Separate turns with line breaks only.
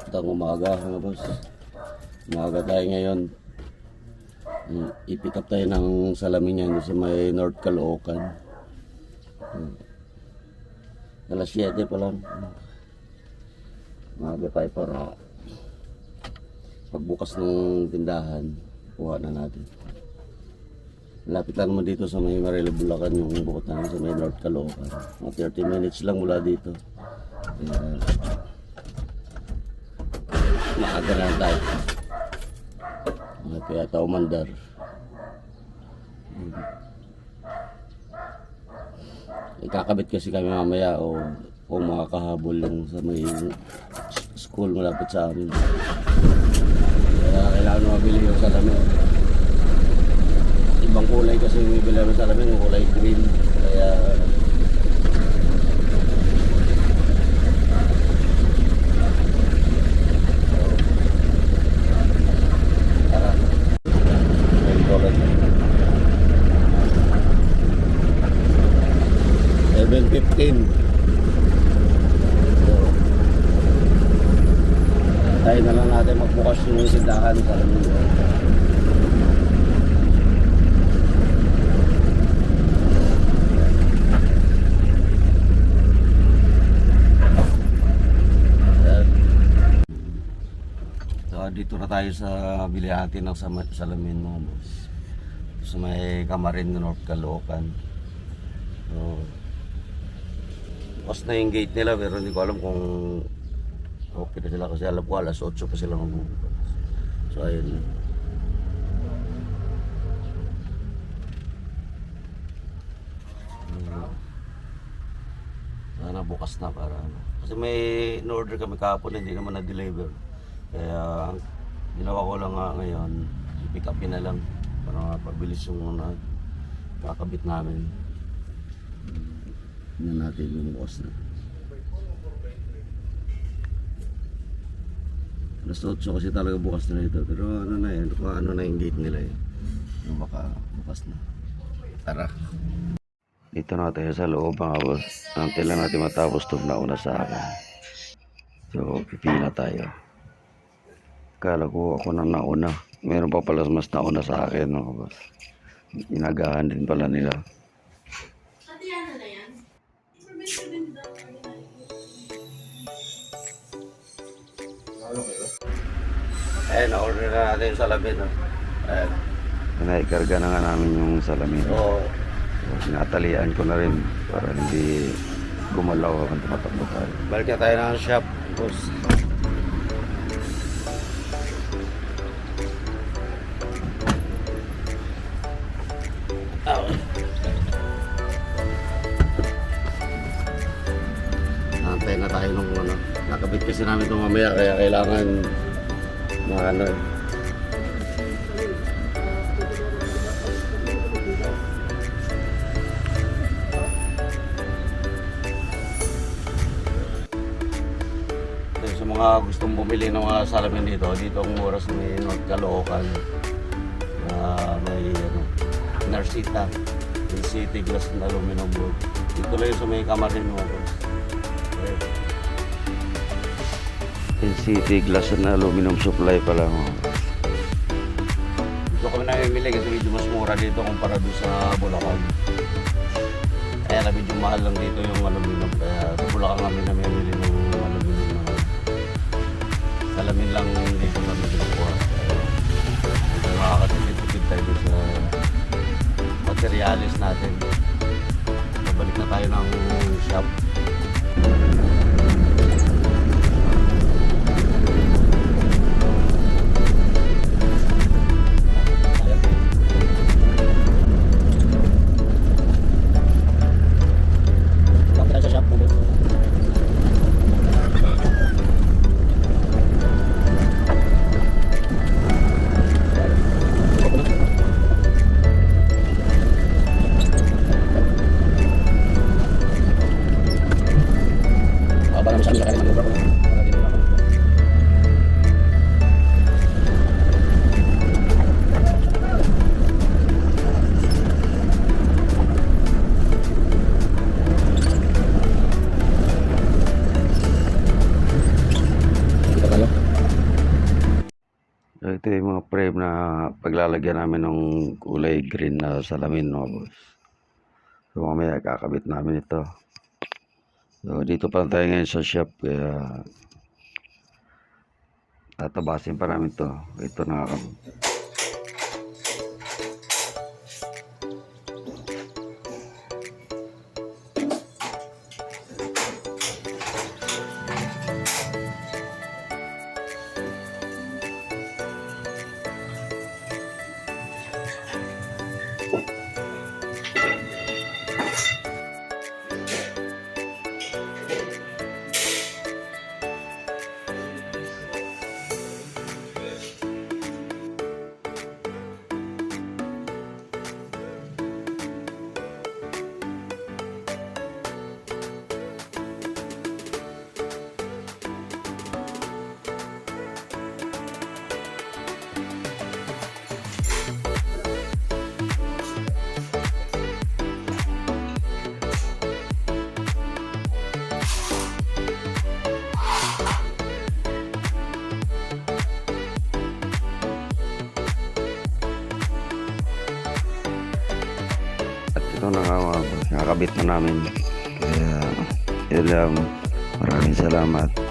Itang umaga mga boss. Umaga tayo ngayon. I-pick up tayo ng salamin yan sa may North Caloocan. Alas 7 pa lang. Umaga tayo para pagbukas ng tindahan, kuha na natin. Lapit lang naman dito sa may Marilo, Bulacan yung bukot namin sa may North Caloocan. Mga 30 minutes lang mula dito. Maaga na tayo. Kaya tao mandar. Ikakabit kasi kami mamaya o mga kahabol lang sa may school malapit sa amin. Kaya kailangan mabili yung salamin. Ibang kulay kasi yung bibili namin salamin, yung kulay green. Kaya tayo na lang natin magbukas yung sindahan sa alam nyo. So, dito na tayo sa bilihati ng salamin mga boss. Sa may Kamarin na North Caloocan. So, bukas na yung gate nila pero hindi ko alam kung okay na sila kasi alam ko alas 8 pa sila magbubukas. So ayun. Sana bukas na para ano. Kasi may in-order kami kahapon hindi naman na-deliver. Kaya ginawa ko lang ngayon, i-pick up na lang para pabilis yung kakabit namin. Tingnan natin yung bukas na. Alas 8 kasi talaga bukas na ito. Pero ano na yan, ano na yung gate nila eh. Yung baka bukas na. Tara. Dito na tayo sa loob mga boss. Until lang natin matapos itong nauna sa akin. So pipila tayo. Kala ko ako na nauna. Meron pa pala mas nauna sa akin mga boss. Inagahan din pala nila. Ayan, na-order na natin yung salamin. Ayan. Naikarga na nga namin yung salamin. Oo. So, sinatalian ko na rin para hindi gumalaw habang tumatakbo tayo. Balik na tayo ng shop, boss. Nantay na tayo nung ano. Nakabit kasi namin itong mamaya kaya kailangan ano. Sa mga gustong bumili ng mga salamin dito ang mura sa may North Caloocan. May Narcita, City Glass and Aluminum Board. Dito lang sa may Kamarin mo. City Glass and Aluminum Supply pa lang. Dito kami namimili kasi medyo mas mura dito kumpara doon sa Bulacan. Kaya medyo mahal lang dito yung aluminum. Kaya sa Bulacan kami namimili ng aluminum. Salamin lang dito namin kinukuha. Medyo makakatipid tayo sa materialis natin. Babalik na tayo ng shop. paglalagyan namin ng kulay green na salamin, mga boss. So mamaya kakabit namin ito. So dito pa lang tayo ngayon sa shop, kaya tatabasin pa namin to. Ito nakakabit. Ito na nga mga boss, nakakabit na namin. Kaya yun lang, maraming salamat.